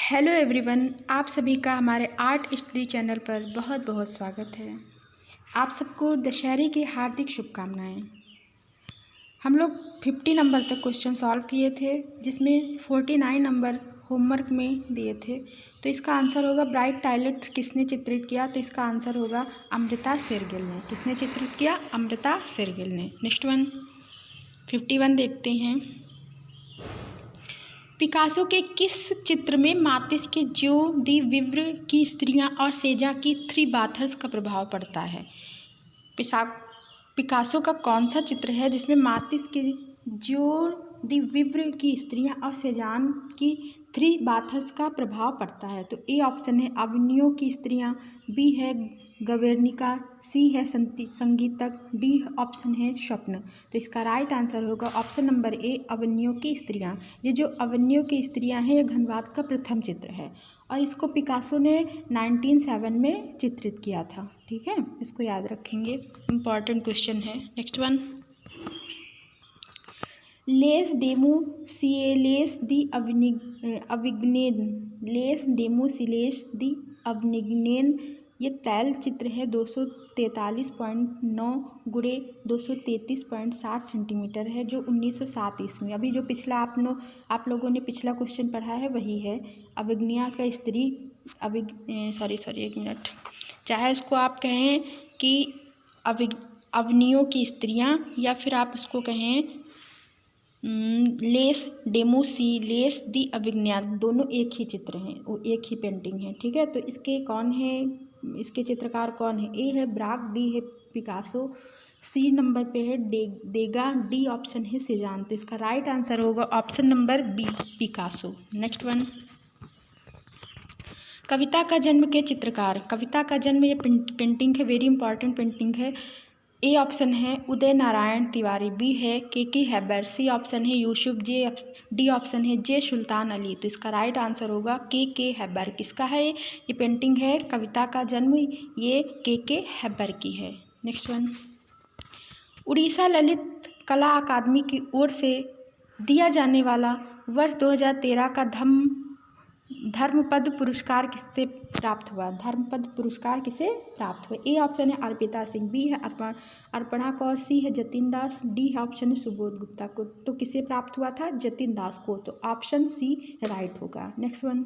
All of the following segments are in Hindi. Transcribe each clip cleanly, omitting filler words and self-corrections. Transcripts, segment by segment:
हेलो एवरीवन, आप सभी का हमारे आर्ट स्टडी चैनल पर बहुत बहुत स्वागत है। आप सबको दशहरे की हार्दिक शुभकामनाएं। हम लोग 50 नंबर तक क्वेश्चन सॉल्व किए थे, जिसमें 49 नंबर होमवर्क में दिए थे। तो इसका आंसर होगा ब्राइट टॉयलेट किसने चित्रित किया? तो इसका आंसर होगा अमृता शेरगिल ने। किसने चित्रित किया? अमृता शेरगिल ने। नेक्स्ट वन 51 देखते हैं। पिकासो के किस चित्र में मातिस के जो दी विव्र की स्त्रियां और सेजा की थ्री बाथर्स का प्रभाव पड़ता है? पिकासो का कौन सा चित्र है जिसमें मातिस के जो दी विव्र की स्त्रियां और सेजान की थ्री बाथर्स का प्रभाव पड़ता है? तो ए ऑप्शन है अवनियों की स्त्रियां, बी है गवेर्निका, सी है संगीतक, डी ऑप्शन है स्वप्न। तो इसका राइट आंसर होगा ऑप्शन नंबर ए अवनियों की स्त्रियां। ये जो अवनियों की स्त्रियां हैं, ये घनवात का प्रथम चित्र है और इसको पिकासो ने 1907 में चित्रित किया था। ठीक है, इसको याद रखेंगे, इम्पॉर्टेंट क्वेश्चन है। नेक्स्ट वन लेस डेमोसिलेस दी अविग्नेन, लेस डेमोसिलेस दी अविग्नेन, ये तैल चित्र है 243.9 गुणे 233.60 सेंटीमीटर है, जो 1907 ईस्वी। अभी जो पिछला आप लोगों ने पिछला क्वेश्चन पढ़ा है वही है। अविग्निया का स्त्री एक मिनट, चाहे उसको आप कहें कि अवनियों की स्त्रियां या फिर आप उसको कहें लेस डेमोसिलेस दी अविग्निया, दोनों एक ही चित्र हैं, वो एक ही पेंटिंग है। ठीक है, तो इसके कौन है, इसके चित्रकार कौन है? ए है ब्राक, बी है पिकासो, सी नंबर पे है देगा, डी ऑप्शन है सेजान। तो इसका राइट आंसर होगा option number B Picasso. Next one कविता का जन्म के चित्रकार। कविता का जन्म, ये पेंटिंग है, वेरी इंपॉर्टेंट पेंटिंग है। ए ऑप्शन है उदय नारायण तिवारी, बी है के हैबर, सी ऑप्शन है यूसुफ, डी ऑप्शन है जे सुल्तान अली। तो इसका राइट आंसर होगा के हैबर। किसका है ये पेंटिंग है? कविता का जन्म ये के हैबर की है। नेक्स्ट वन उड़ीसा ललित कला अकादमी की ओर से दिया जाने वाला वर्ष 2013 का धर्मपद पुरस्कार किससे प्राप्त हुआ? धर्मपद पुरस्कार किसे प्राप्त हुआ? ए ऑप्शन है अर्पिता सिंह, बी है अर्पणा कौर, सी है जतिन दास, डी ऑप्शन है सुबोध गुप्ता को। तो किसे प्राप्त हुआ था? जतिन दास को। तो ऑप्शन सी राइट होगा। नेक्स्ट वन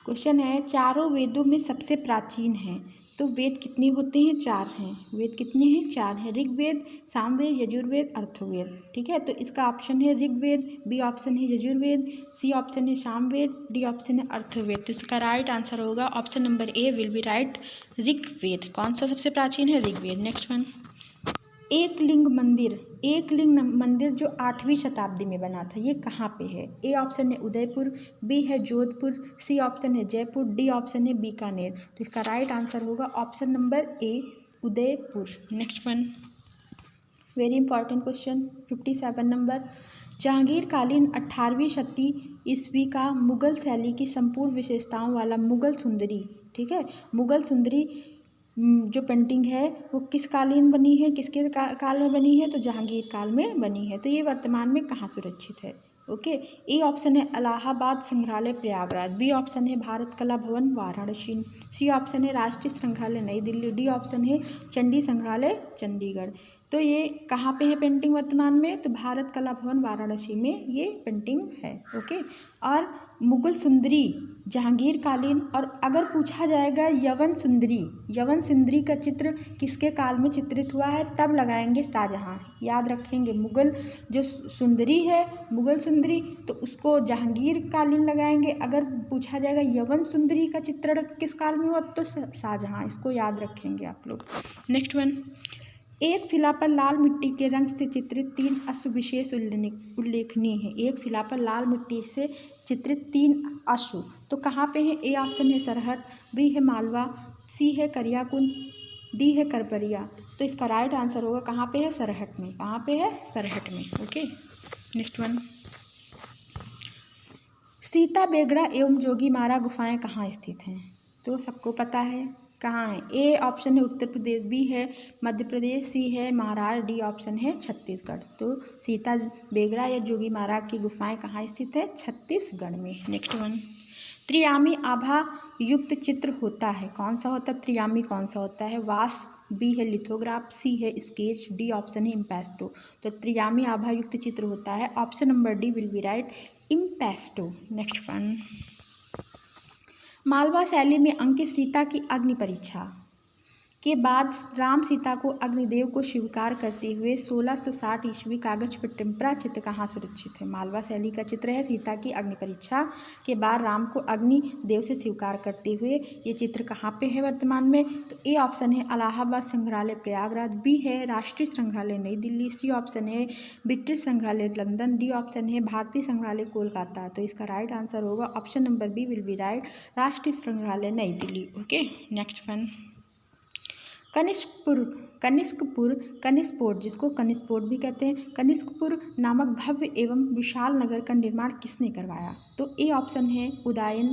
क्वेश्चन है चारों वेदों में सबसे प्राचीन है, तो वेद कितने होते हैं? 4 हैं। वेद कितने हैं? 4 हैं। ऋग्वेद, सामवेद, यजुर्वेद, अर्थवेद। ठीक है, तो इसका ऑप्शन है ऋग्वेद, बी ऑप्शन है यजुर्वेद, सी ऑप्शन है सामवेद, डी ऑप्शन है अर्थवेद। तो इसका राइट आंसर होगा option number A will be right, Rigveda. कौन सा सबसे प्राचीन है? ऋग्वेद। नेक्स्ट वन एकलिंग मंदिर जो 8वीं शताब्दी में बना था, ये कहाँ पे है? ए ऑप्शन है उदयपुर, बी है जोधपुर, सी ऑप्शन है जयपुर, डी ऑप्शन है बीकानेर। तो इसका राइट आंसर होगा option number A Udaipur. Next one very important question 57 number जहांगीरकालीन 18वीं शती ईस्वी का मुगल शैली की संपूर्ण विशेषताओं वाला मुगल सुंदरी, ठीक है, मुगल सुंदरी जो पेंटिंग है वो किस कालीन बनी है, किसके काल में बनी है? तो जहांगीर काल में बनी है। तो ये वर्तमान में कहाँ सुरक्षित है? ओके, ए ऑप्शन है इलाहाबाद संग्रहालय प्रयागराज, बी ऑप्शन है भारत कला भवन वाराणसी, सी ऑप्शन है राष्ट्रीय संग्रहालय नई दिल्ली, डी ऑप्शन है चंडी संग्रहालय चंडीगढ़। तो ये कहाँ पे है पेंटिंग वर्तमान में? तो भारत कला भवन वाराणसी में ये पेंटिंग है। ओके, और मुगल सुंदरी जहांगीर कालीन, और अगर पूछा जाएगा यवन सुंदरी का चित्र किसके काल में चित्रित हुआ है, तब लगाएंगे शाहजहां। याद रखेंगे, मुगल जो सुंदरी है मुगल सुंदरी, तो उसको जहांगीर कालीन लगाएंगे। अगर पूछा जाएगा यवन सुंदरी का चित्रण किस काल में हुआ, तो शाहजहां। इसको याद रखेंगे आप लोग। नेक्स्ट वन एक शिला पर लाल मिट्टी के रंग से चित्रित 3 अश्व विशेष उल्लेखनीय है। एक शिला पर लाल मिट्टी से चित्रित 3 अश्व, तो कहाँ पे है? ए ऑप्शन है सरहट, बी है मालवा, सी है करियाकुंड, डी है करपरिया। तो इसका राइट आंसर होगा कहाँ पे है? सरहट में। कहाँ पे है? सरहट में। Okay, next one Sita Begda एवं जोगीमारा गुफाएं कहाँ स्थित हैं? तो सबको पता है कहाँ है? ए ऑप्शन है उत्तर प्रदेश, बी है मध्य प्रदेश, सी है महाराष्ट्र, डी ऑप्शन है छत्तीसगढ़। तो सीता बेगड़ा या जोगी महाराज की गुफाएं कहाँ स्थित है? छत्तीसगढ़ में। नेक्स्ट वन, त्रियामी आभा युक्त चित्र होता है, कौन सा होता है? त्रियामी कौन सा होता है? वास, बी है लिथोग्राफ, सी है स्केच, डी ऑप्शन है इम्पेस्टो। तो त्रियामी आभा युक्त चित्र होता है, option number D will be right, impasto. Next one, Malwa शैली में अंकित सीता की अग्नि परीक्षा के बाद राम सीता को अग्निदेव को स्वीकार करते हुए 1660 ईस्वी कागज पर टेम्परा चित्र कहाँ सुरक्षित है? मालवा शैली का चित्र है सीता की अग्नि परीक्षा के बाद राम को अग्निदेव से स्वीकार करते हुए, ये चित्र कहाँ पे है वर्तमान में? तो ए ऑप्शन है इलाहाबाद संग्रहालय प्रयागराज, बी है राष्ट्रीय संग्रहालय नई दिल्ली, सी ऑप्शन है ब्रिटिश संग्रहालय लंदन, डी ऑप्शन है भारतीय संग्रहालय कोलकाता। तो इसका राइट आंसर होगा option number B will be right, राष्ट्रीय संग्रहालय नई Delhi. Okay, next one, Kanishkapur जिसको कनिष्पोर्ट भी कहते हैं, कनिष्कपुर नामक भव्य एवं विशाल नगर का निर्माण किसने करवाया? तो ए ऑप्शन है उदयन,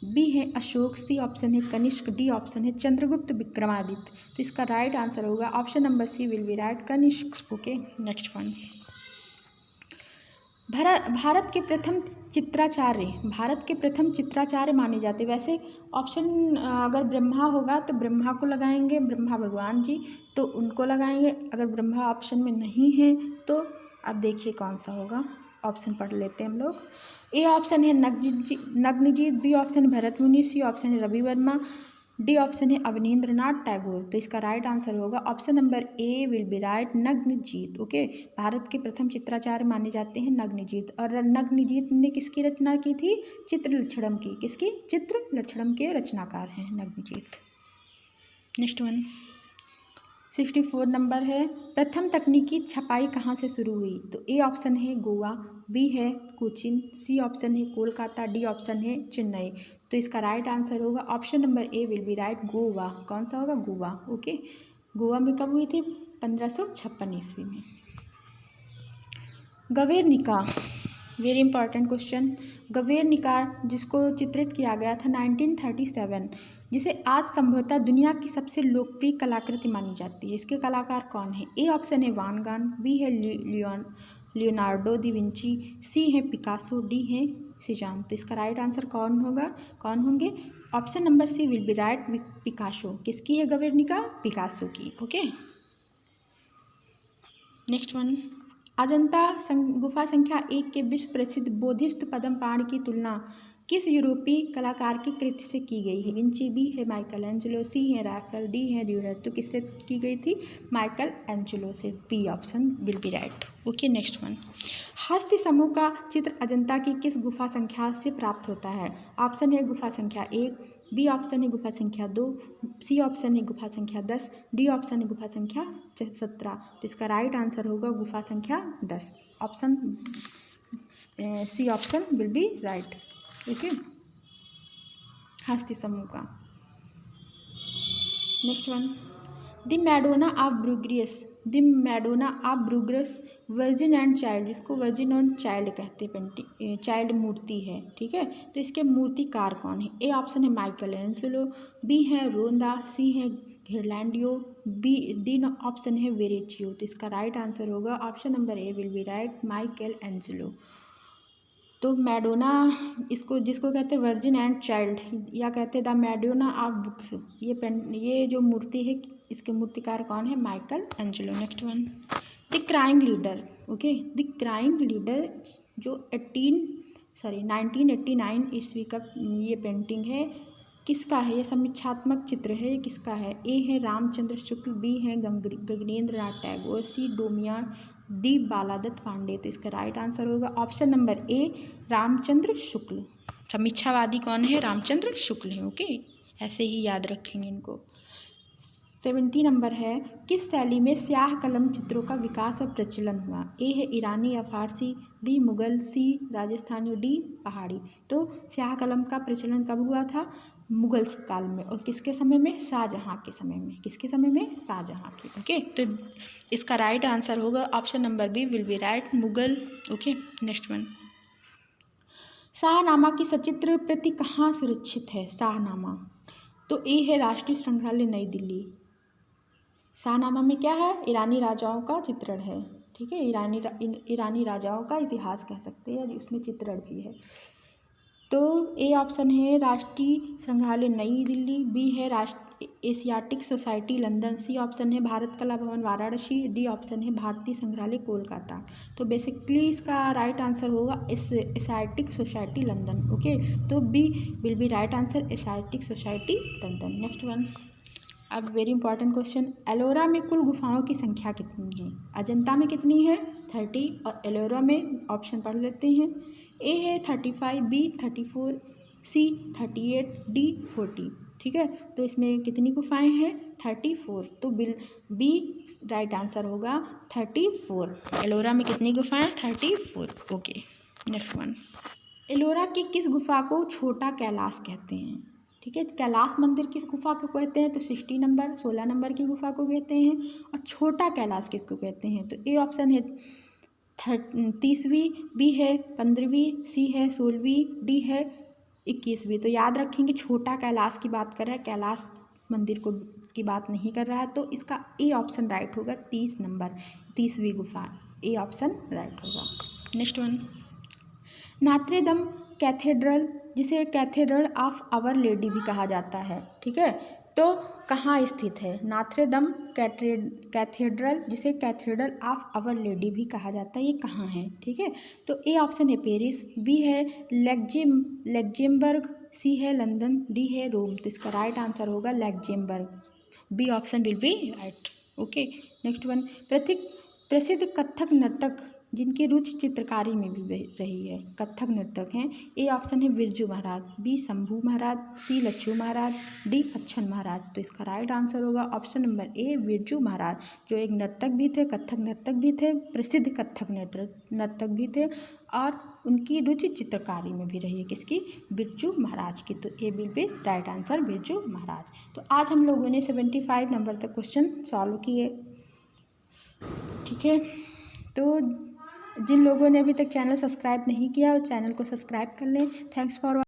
बी है अशोक, सी ऑप्शन है कनिष्क, डी ऑप्शन है चंद्रगुप्त विक्रमादित्य। तो इसका राइट आंसर होगा option number C will be right, Kanishka. Okay, next one, Bharat के प्रथम चित्राचार्य माने जाते। वैसे ऑप्शन अगर ब्रह्मा होगा तो ब्रह्मा को लगाएंगे, ब्रह्मा भगवान जी, तो उनको लगाएंगे। अगर ब्रह्मा ऑप्शन में नहीं है तो अब देखिए कौन सा होगा, ऑप्शन पढ़ लेते हैं हम लोग। ए ऑप्शन है नग्नजीत, बी ऑप्शन है भरत मुनि, सी ऑप्शन है रवि वर्मा, डी ऑप्शन है अवनींद्रनाथ टैगोर। तो इसका राइट आंसर होगा option number A will be right, Nagnajit. Okay, Bharat के प्रथम चित्राचार्य माने जाते हैं नग्नजीत, और नग्नजीत ने किसकी रचना की थी? चित्रलक्षणम की। किसकी? चित्रलक्षणम के रचनाकार हैं नग्नजीत। नेक्स्ट वन, 64 नंबर है, प्रथम तकनीकी छपाई कहाँ से शुरू हुई? तो ए ऑप्शन है गोवा, बी है कोचिन, सी ऑप्शन है कोलकाता, डी ऑप्शन है चेन्नई। तो इसका राइट आंसर होगा option number A will be right, Goa. कौन सा होगा? गोवा। ओके, गोवा में कब हुई थी? 1556 ईस्वी में। गवेर्निका, वेरी इंपॉर्टेंट क्वेश्चन। गवेर्निका जिसको चित्रित किया गया था 1937, जिसे आज संभवतः दुनिया की सबसे लोकप्रिय कलाकृति मानी जाती है, इसके कलाकार कौन है? ए ऑप्शन है वान गॉग, बी है लियोनार्डो दा विंची, सी है पिकासो, डी है सीजान। तो इसका राइट आंसर कौन होंगे? Option number C will be right, Picasso. किसकी है गवेर्निका? पिकासो की। ओके, नेक्स्ट वन, अजंता गुफा संख्या 1 के विश्व प्रसिद्ध बोधिसत्व पद्मपाण की तुलना किस यूरोपीय कलाकार की कृति से की गई है? विंची, बी है माइकल एंजेलो, सी है राफेल, डी है ड्यूरेट। तो किससे की गई थी? माइकल एंजेलो से। B option will be right. Okay, next one, हस्ती समूह का चित्र अजंता की किस गुफा संख्या से प्राप्त होता है? ऑप्शन है गुफा संख्या 1, बी ऑप्शन है गुफा संख्या 2, सी ऑप्शन है गुफा संख्या 10, डी ऑप्शन है गुफा संख्या 17। तो इसका राइट आंसर होगा गुफा संख्या 10, option C option will be right. Okay, हस्ती समूह का। Next one, the Madonna of Bruges virgin and child, जिसको वर्जिन एंड चाइल्ड कहते हैं, चाइल्ड मूर्ति है, ठीक है। तो इसके मूर्तिकार कौन है? ए ऑप्शन है माइकल एंजेलो, बी है रोंदा, सी है घिरलैंडियो, डी ऑप्शन है वेरेचियो। तो इसका राइट आंसर होगा option number A will be right, Michael Angelo. तो मैडोना जिसको कहते हैं वर्जिन एंड चाइल्ड, या कहते हैं द मैडोना ऑफ बुक्स, ये जो मूर्ति है इसके मूर्तिकार कौन है? Michael Angelo. Next one, the crying leader. Okay, the crying leader जो 1989 ईस्वी का ये पेंटिंग है, किसका है? ये समीक्षात्मक चित्र है, ये किसका है? ए है रामचंद्र शुक्ल, बी है गगनेंद्र नाथ टैगोर, सी डोमिया, डी बालादत्त पांडे। तो इसका राइट आंसर होगा ऑप्शन नंबर ए, रामचंद्र शुक्ल। समीक्षावादी कौन है? रामचंद्र शुक्ल है। ओके, ऐसे ही याद रखेंगे इनको। 70 नंबर है, किस शैली में स्याह कलम चित्रों का विकास और प्रचलन हुआ? ए है ईरानी या फारसी, बी मुगल, सी राजस्थानी, डी पहाड़ी। तो स्याह कलम का प्रचलन कब हुआ था? मुगल काल में। और किसके समय में? शाहजहाँ के समय में। किसके समय में? शाहजहाँ के। ओके, तो इसका राइट आंसर होगा option number B will be right, Mughal. Okay, next one, Shahnama की सचित्र प्रति कहाँ सुरक्षित है? शाहनामा, तो ए है राष्ट्रीय संग्रहालय नई दिल्ली। शाहनामा में क्या है, ईरानी राजाओं का चित्रण है, ठीक है, ईरानी राजाओं का इतिहास कह सकते हैं, उसमें चित्रण भी है। तो ए ऑप्शन है राष्ट्रीय संग्रहालय नई दिल्ली, बी है Asiatic Society London, C option है भारत कला भवन वाराणसी, डी ऑप्शन है भारतीय संग्रहालय कोलकाता। तो बेसिकली इसका राइट आंसर होगा एशियाटिक सोसाइटी लंदन। ओके, तो B will be right answer, Asiatic Society London. Next one, अब वेरी इंपॉर्टेंट क्वेश्चन, एलोरा में कुल गुफाओं की संख्या कितनी है? अजंता में कितनी है? 30, और एलोरा में ऑप्शन पढ़ लेते हैं। ए है 35, बी 34, सी 38, डी 40। ठीक है, तो इसमें कितनी गुफाएं हैं? 34, तो बी राइट आंसर होगा 34। एलोरा में कितनी गुफाएं? 34। ओके, नेक्स्ट वन, एलोरा की किस गुफा को छोटा कैलाश कहते हैं? ठीक है, कैलाश मंदिर किस गुफा को कहते हैं? तो 60 नंबर 16 नंबर की गुफा को कहते हैं। और छोटा कैलाश किसको कहते हैं? तो ए ऑप्शन है 30वीं, बी है 15वीं, सी है 16वीं, डी है 21वीं। तो याद रखेंगे छोटा कैलाश की बात कर रहा है, कैलाश मंदिर की बात नहीं कर रहा है। तो इसका ए ऑप्शन राइट होगा, 30 नंबर 30वीं गुफा, ए ऑप्शन राइट होगा। नेक्स्ट वन, नॉत्र डेम कैथेड्रल, जिसे कैथेड्रल ऑफ आवर लेडी भी कहा जाता है, ठीक है, तो कहाँ स्थित है? नॉत्र डेम कैथेड्रल, जिसे कैथेड्रल ऑफ आवर लेडी भी कहा जाता है, ये कहाँ है? ठीक है, तो ए ऑप्शन है पेरिस, बी है लग्जेमबर्ग, सी है लंदन, डी है रोम। तो इसका राइट आंसर होगा Luxembourg, B option will be right. Okay, next one, प्रसिद्ध कथक नर्तक जिनकी रुचि चित्रकारी में भी रही है, कथक नर्तक हैं। ए ऑप्शन है बिरजू महाराज, बी शंभू महाराज, सी लच्छू महाराज, डी अच्छन महाराज। तो इसका राइट आंसर होगा ऑप्शन नंबर ए बिरजू महाराज, जो एक नर्तक भी थे, कथक नर्तक भी थे, प्रसिद्ध कथक नर्तक भी थे, और उनकी रुचि चित्रकारी में भी रही है, किसकी? बिरजू महाराज की। तो A will be right answer, Birju Maharaj. तो आज हम लोगों ने 75 नंबर तक क्वेश्चन सॉल्व किए, ठीक है। तो जिन लोगों ने अभी तक चैनल सब्सक्राइब नहीं किया, वो चैनल को सब्सक्राइब कर लें। Thanks for